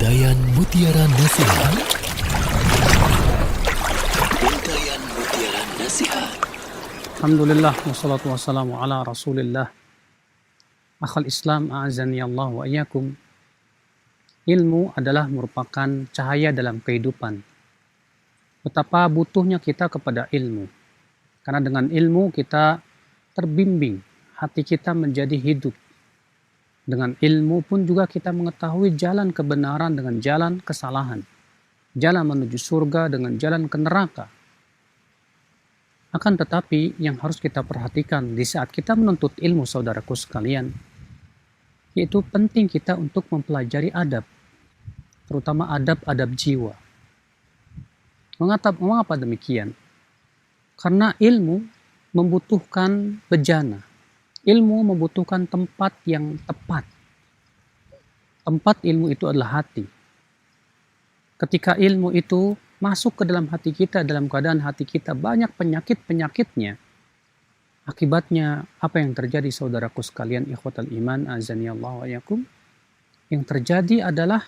Untayan Mutiara Nasihat. Untayan Mutiara Nasihat. Alhamdulillah wassalatu wassalamu ala Rasulillah. Akhal Islam a'azani Allah wa iyyakum. Ilmu adalah merupakan cahaya dalam kehidupan. Betapa butuhnya kita kepada ilmu. Karena dengan ilmu kita terbimbing, hati kita menjadi hidup. Dengan ilmu pun juga kita mengetahui jalan kebenaran dengan jalan kesalahan. Jalan menuju surga dengan jalan ke neraka. Akan tetapi yang harus kita perhatikan di saat kita menuntut ilmu, saudaraku sekalian, yaitu penting kita untuk mempelajari adab, terutama adab-adab jiwa. Mengapa demikian? Karena ilmu membutuhkan bejana. Ilmu membutuhkan tempat yang tepat. Tempat ilmu itu adalah hati. Ketika ilmu itu masuk ke dalam hati kita, dalam keadaan hati kita banyak penyakit-penyakitnya, akibatnya apa yang terjadi, saudaraku sekalian, ikhwatal iman, azani Allah wa iyyakum? Yang terjadi adalah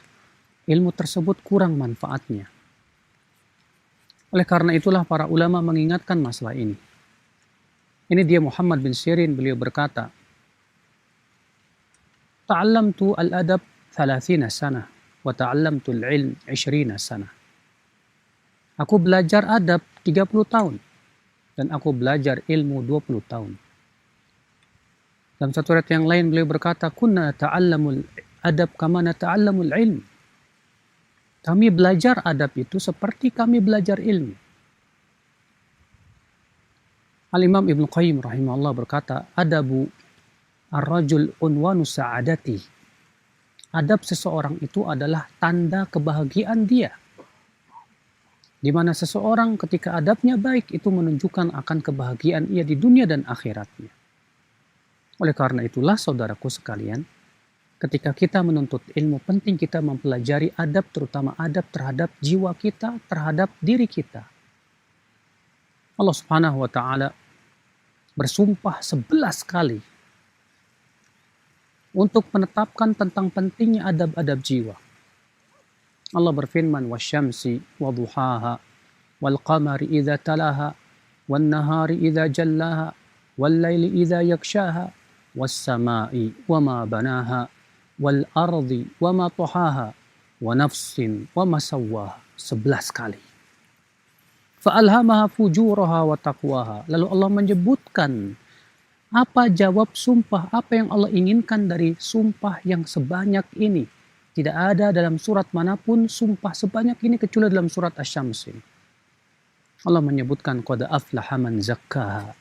ilmu tersebut kurang manfaatnya. Oleh karena itulah para ulama mengingatkan masalah ini. Ini dia Muhammad bin Sirin, beliau berkata, Ta'allamtu al-adab 30 sana, wa ta'allamtu al-ilm 20 sana. Aku belajar adab 30 tahun, dan aku belajar ilmu 20 tahun. Dalam satu ayat yang lain beliau berkata, Kunna ta'allamul adab kama nata'allamul ilm. Kami belajar adab itu seperti kami belajar ilmu. Al-Imam Ibn Qayyim rahimahullah berkata, Adabu ar-rajul unwanu sa'adati. Adab seseorang itu adalah tanda kebahagiaan dia. Di mana seseorang ketika adabnya baik itu menunjukkan akan kebahagiaan ia di dunia dan akhiratnya. Oleh karena itulah saudaraku sekalian, ketika kita menuntut ilmu penting kita mempelajari adab, terutama adab terhadap jiwa kita, terhadap diri kita. Allah Subhanahu wa ta'ala bersumpah 11 kali untuk menetapkan tentang pentingnya adab-adab jiwa. Allah berfirman, wasyamsi waduhaha wal qamari idza talaha wan nahari idza jallaha wal laili idza yakshaha was samai wama banaha wal ardi wama tuhaha wa nafsin wama sawwaha. 11 kali. Fa'alhamaha fujuraha wa taqwaha. Lalu Allah menyebutkan apa jawab sumpah, apa yang Allah inginkan dari sumpah yang sebanyak ini. Tidak ada dalam surat manapun sumpah sebanyak ini kecuali dalam surat Asy-Syams. Allah menyebutkan qad aflaha man zakkaha.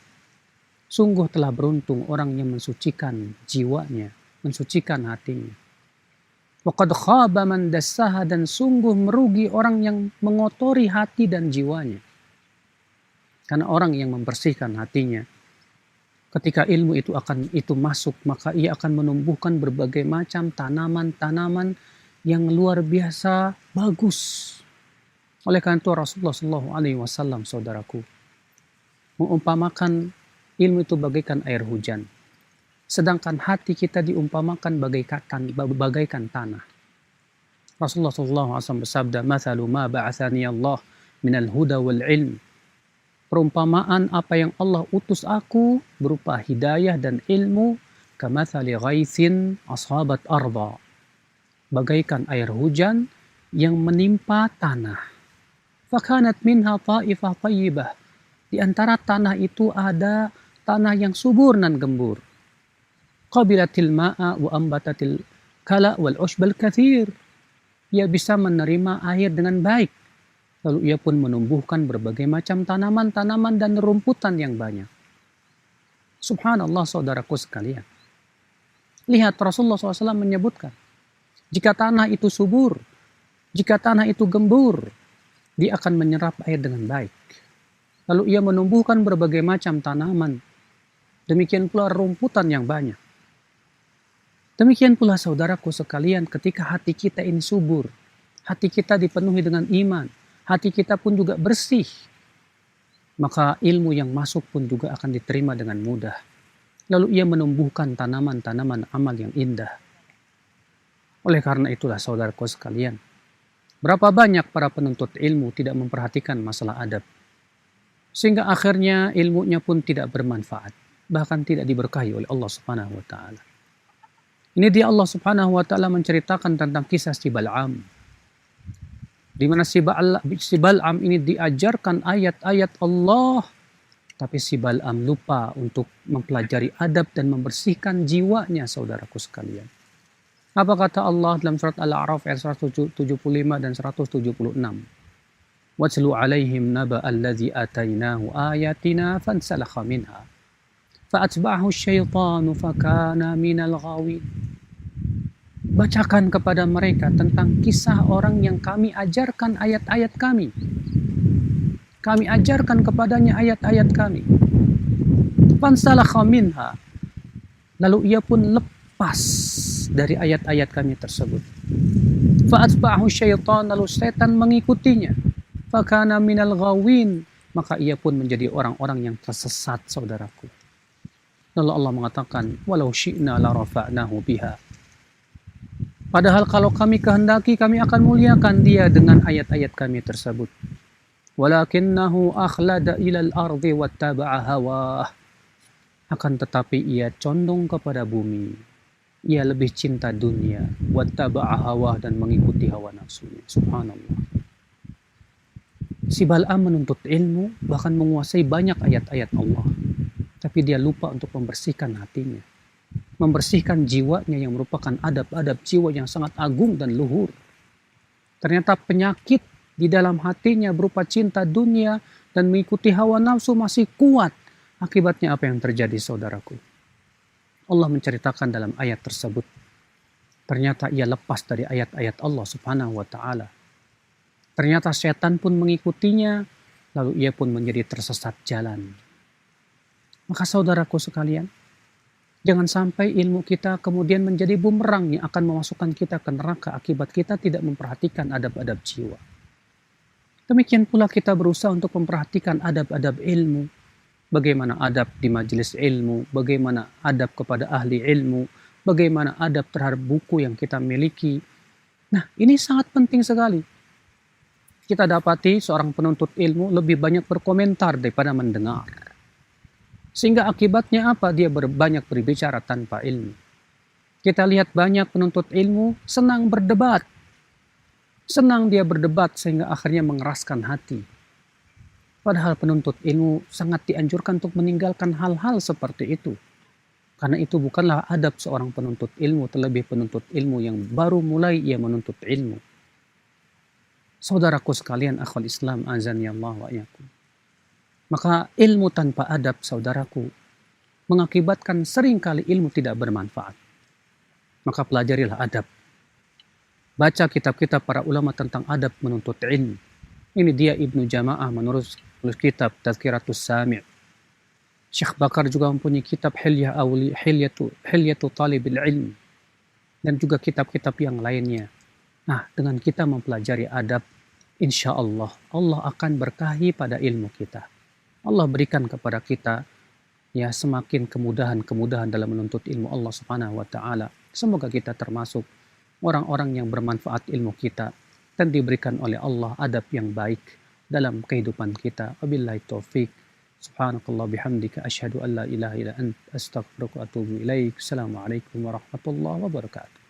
Sungguh telah beruntung orang yang mensucikan jiwanya, mensucikan hatinya. Wa qad khaba man dassaha, dan sungguh merugi orang yang mengotori hati dan jiwanya. Karena orang yang membersihkan hatinya, ketika ilmu itu masuk, maka ia akan menumbuhkan berbagai macam tanaman-tanaman yang luar biasa bagus. Oleh karena itu Rasulullah SAW, saudaraku, mengumpamakan ilmu itu bagaikan air hujan. Sedangkan hati kita diumpamakan bagaikan tanah. Rasulullah SAW bersabda, "Mathalu ma ba'athani Allah minal huda wal ilm." Perumpamaan apa yang Allah utus aku berupa hidayah dan ilmu, kamathali ghaithin ashabat arda. Bagaikan air hujan yang menimpa tanah. Fakanat minha ta'ifah tayyibah. Di antara tanah itu ada tanah yang subur dan gembur. Qabilatil ma'a wa ambatatil kala wal ushbal kathir. Ia bisa menerima air dengan baik. Lalu ia pun menumbuhkan berbagai macam tanaman-tanaman dan rumputan yang banyak. Subhanallah, saudaraku sekalian. Lihat Rasulullah SAW menyebutkan, jika tanah itu subur, jika tanah itu gembur, dia akan menyerap air dengan baik. Lalu ia menumbuhkan berbagai macam tanaman. Demikian pula rumputan yang banyak. Demikian pula saudaraku sekalian, ketika hati kita ini subur, hati kita dipenuhi dengan iman, hati kita pun juga bersih, maka ilmu yang masuk pun juga akan diterima dengan mudah. Lalu ia menumbuhkan tanaman-tanaman amal yang indah. Oleh karena itulah saudaraku sekalian, Berapa banyak para penuntut ilmu tidak memperhatikan masalah adab, sehingga akhirnya ilmunya pun tidak bermanfaat, bahkan tidak diberkahi oleh Allah Subhanahu wa taala. Ini dia Allah Subhanahu wa taala menceritakan tentang kisah si Bal'am, di mana si Bal'am ini diajarkan ayat-ayat Allah, tapi si Bal'am lupa untuk mempelajari adab dan membersihkan jiwanya, saudaraku sekalian. Apa kata Allah dalam surat Al-A'raf ayat 175 dan 176? Watlu alaihim naba alladhi atainahu ayatina fansalakha minha fa'atba'ahu syaitanu fakana minal ghawin. Bacakan kepada mereka tentang kisah orang yang kami ajarkan ayat-ayat kami. Kami ajarkan kepadanya ayat-ayat kami. Fansalakha minha. Lalu ia pun lepas dari ayat-ayat kami tersebut. Fa'atba'ahu syaitan, lalu setan mengikutinya. Fakana minal ghawin, maka ia pun menjadi orang-orang yang tersesat, saudaraku. Lalu Allah mengatakan, walau syi'na la rafa'nahu biha. Padahal kalau kami kehendaki, kami akan muliakan dia dengan ayat-ayat kami tersebut. Walakinnahu akhlada ilal ardi wattaba'a hawah. Akan tetapi ia condong kepada bumi. Ia lebih cinta dunia, wattaba'a hawah, dan mengikuti hawa nafsunya. Subhanallah. Si Bal'am menuntut ilmu, bahkan menguasai banyak ayat-ayat Allah. Tapi dia lupa untuk membersihkan hatinya. Membersihkan jiwanya yang merupakan adab-adab jiwa yang sangat agung dan luhur. Ternyata penyakit di dalam hatinya berupa cinta dunia dan mengikuti hawa nafsu masih kuat. Akibatnya apa yang terjadi, saudaraku? Allah menceritakan dalam ayat tersebut. Ternyata ia lepas dari ayat-ayat Allah Subhanahu wa taala. Ternyata setan pun mengikutinya, lalu ia pun menjadi tersesat jalan. Maka saudaraku sekalian, jangan sampai ilmu kita kemudian menjadi bumerang yang akan memasukkan kita ke neraka akibat kita tidak memperhatikan adab-adab jiwa. Demikian pula kita berusaha untuk memperhatikan adab-adab ilmu. Bagaimana adab di majelis ilmu, bagaimana adab kepada ahli ilmu, bagaimana adab terhadap buku yang kita miliki. Nah, ini sangat penting sekali. Kita dapati seorang penuntut ilmu lebih banyak berkomentar daripada mendengar. Sehingga akibatnya apa? Dia banyak berbicara tanpa ilmu. Kita lihat banyak penuntut ilmu senang berdebat. Senang dia berdebat sehingga akhirnya mengeraskan hati. Padahal penuntut ilmu sangat dianjurkan untuk meninggalkan hal-hal seperti itu. Karena itu bukanlah adab seorang penuntut ilmu, terlebih penuntut ilmu yang baru mulai ia menuntut ilmu. Saudaraku sekalian, akhwal Islam, azani Allah wa iyyakum. Maka ilmu tanpa adab, saudaraku, mengakibatkan seringkali ilmu tidak bermanfaat. Maka pelajarilah adab. Baca kitab-kitab para ulama tentang adab menuntut ilmu. Ini dia Ibnu Jama'ah menulis kitab Tazkiratus Sami'. Syekh Bakar juga mempunyai kitab Hilyatu Talibil Ilm. Dan juga kitab-kitab yang lainnya. Nah, dengan kita mempelajari adab, insya Allah, Allah akan berkahi pada ilmu kita. Allah berikan kepada kita ya semakin kemudahan dalam menuntut ilmu Allah Subhanahu wa taala. Semoga kita termasuk orang-orang yang bermanfaat ilmu kita dan diberikan oleh Allah adab yang baik dalam kehidupan kita. Wabillahi taufik. Subhanakallah bihamdika asyhadu an la ilaha illa anta astaghfiruka wa atubu ilaik. Assalamualaikum warahmatullahi wabarakatuh.